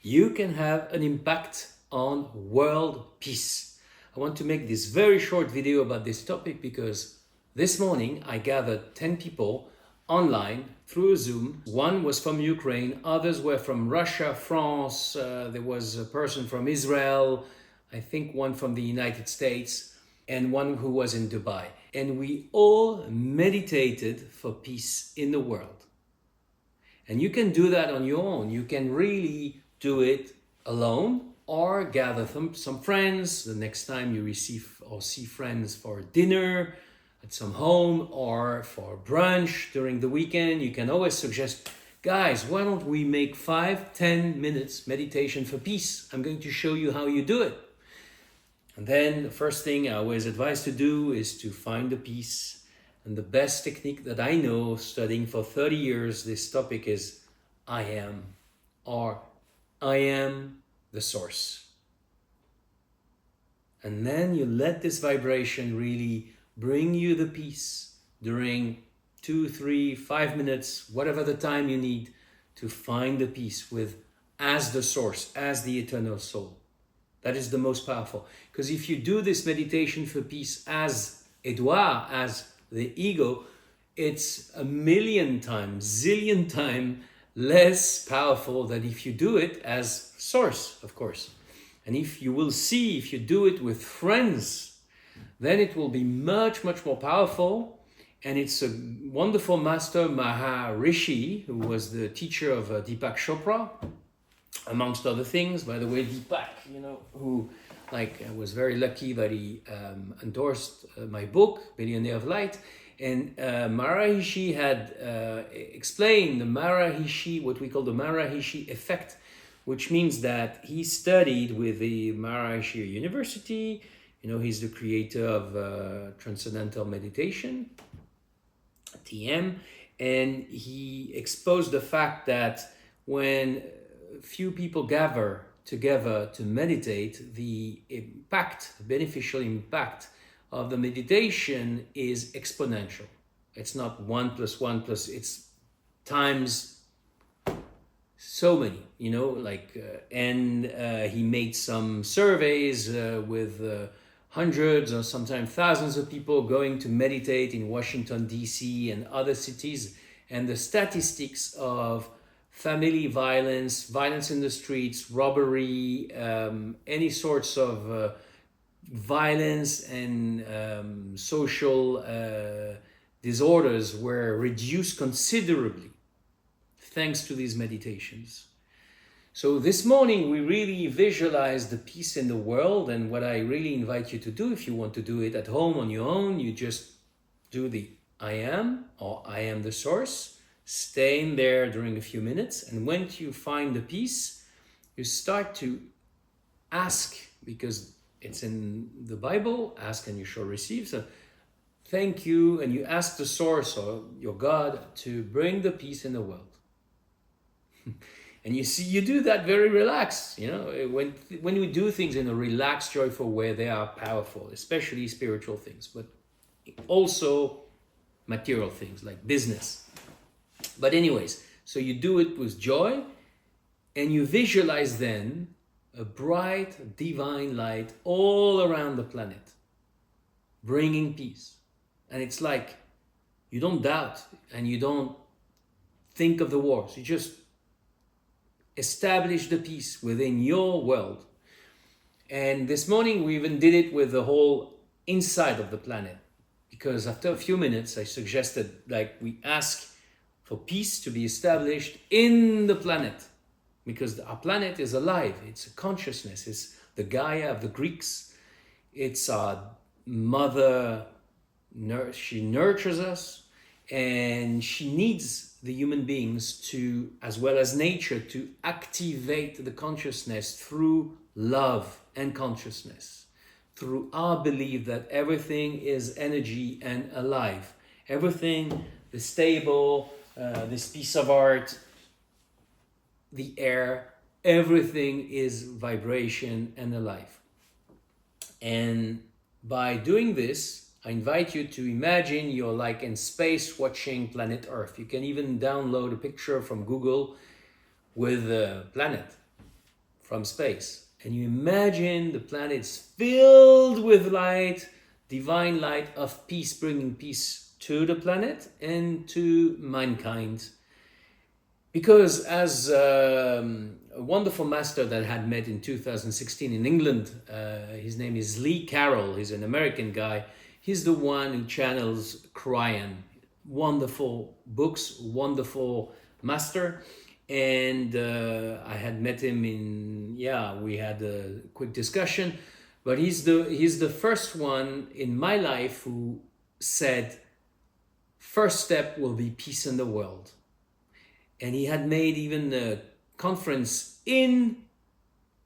you can have an impact on world peace. I want to make this very short video about this topic because this morning I gathered 10 people online through a Zoom. One was from Ukraine, others were from Russia, France, there was a person from Israel, I think one from the United States, and one who was in Dubai. And we all meditated for peace in the world. And you can do that on your own. You can really do it alone or gather some friends. The next time you receive or see friends for dinner at some home or for brunch during the weekend, you can always suggest, guys, why don't we make 5-10 minutes meditation for peace? I'm going to show you how you do it. And then the first thing I always advise to do is to find the peace. And the best technique that I know, studying for 30 years, this topic is I am, or I am the source. And then you let this vibration really bring you the peace during 2, 3, 5 minutes, whatever the time you need to find the peace with as the source, as the eternal soul. That is the most powerful. Because if you do this meditation for peace as Edouard, as the ego, it's a million times, zillion times less powerful than if you do it as source, of course. And if you will see, if you do it with friends, then it will be much, much more powerful. And it's a wonderful master, Maharishi, who was the teacher of Deepak Chopra, amongst other things. By the way, Deepak, who I was very lucky that he endorsed my book, Billionaire of Light. And Maharishi had explained the Maharishi, what we call the Maharishi effect, which means that he studied with the Maharishi University. He's the creator of Transcendental Meditation, TM, and he exposed the fact that when few people gather together to meditate, the beneficial impact of the meditation is exponential. It's not 1 + 1 +, it's times so many, and he made some surveys with hundreds or sometimes thousands of people going to meditate in Washington, D.C. and other cities, and the statistics of family violence in the streets, robbery, any sorts of violence and social disorders were reduced considerably thanks to these meditations. So this morning we really visualize the peace in the world, and what I really invite you to do, if you want to do it at home on your own, you just do the I am, or I am the source. Stay in there during a few minutes, and when you find the peace, you start to ask, because it's in the Bible, ask and you shall receive. So thank you, and you ask the source or your God to bring the peace in the world. And you see, you do that very relaxed. When we do things in a relaxed, joyful way, they are powerful, especially spiritual things, but also material things like business. But anyways, so you do it with joy, and you visualize then a bright divine light all around the planet, bringing peace. And it's like you don't doubt and you don't think of the wars. You just establish the peace within your world. And this morning we even did it with the whole inside of the planet, because after a few minutes I suggested we ask for peace to be established in the planet, because our planet is alive. It's a consciousness. It's the Gaia of the Greeks. It's our mother. She nurtures us, and she needs the human beings to, as well as nature, to activate the consciousness through love and consciousness, through our belief that everything is energy and alive. Everything, the stable, this piece of art, the air, everything is vibration and alive. And by doing this, I invite you to imagine you're in space watching planet Earth. You can even download a picture from Google with the planet. from space. And you imagine the planet's filled with light, divine light of peace, bringing peace to the planet and to mankind. Because as a wonderful master that I had met in 2016 in England, his name is Lee Carroll, he's an American guy, he's the one who channels Kryon. Wonderful books, wonderful master. And I had met him we had a quick discussion, but he's the first one in my life who said, first step will be peace in the world. And he had made even a conference in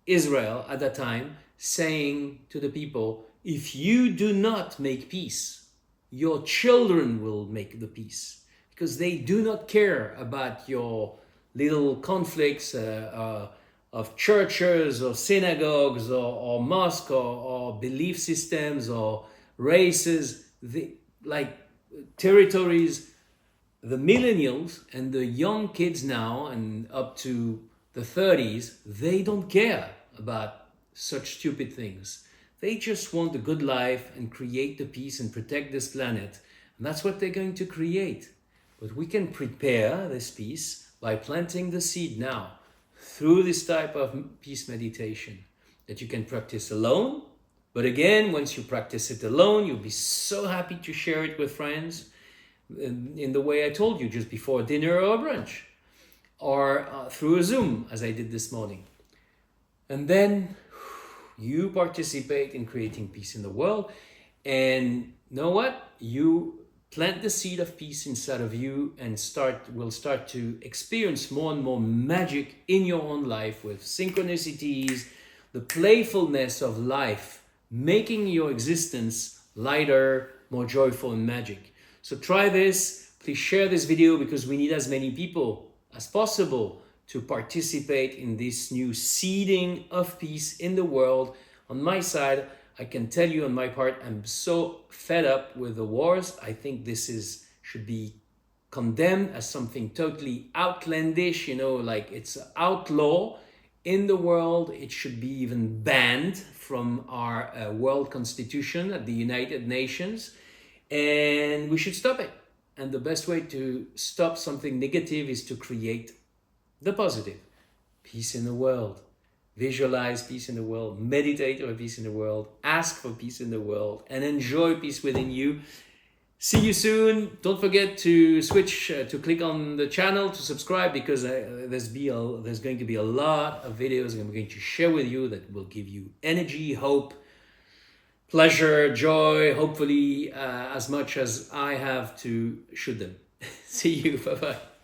Israel at that time, saying to the people, if you do not make peace, your children will make the peace, because they do not care about your little conflicts of churches or synagogues or mosques or belief systems or races, like territories. The millennials and the young kids now and up to the 30s, they don't care about such stupid things. They just want a good life and create the peace and protect this planet. And that's what they're going to create. But we can prepare this peace by planting the seed now through this type of peace meditation that you can practice alone. But again, once you practice it alone, you'll be so happy to share it with friends in the way I told you, just before dinner or brunch, or through a Zoom, as I did this morning. And then you participate in creating peace in the world. And you know what? You plant the seed of peace inside of you and will start to experience more and more magic in your own life, with synchronicities, the playfulness of life, making your existence lighter, more joyful and magic. So try this. Please share this video, because we need as many people as possible to participate in this new seeding of peace in the world. On my side, I can tell you on my part, I'm so fed up with the wars. I think this should be condemned as something totally outlandish, like it's outlaw in the world. It should be even banned from our world constitution at the United Nations. And we should stop it. And the best way to stop something negative is to create the positive. Peace in the world. Visualize peace in the world. Meditate on peace in the world. Ask for peace in the world. And enjoy peace within you. See you soon. Don't forget to switch, to click on the channel to subscribe, because there's going to be a lot of videos I'm going to share with you that will give you energy, hope, pleasure, joy, hopefully as much as I have to shoot them. See you. Bye-bye.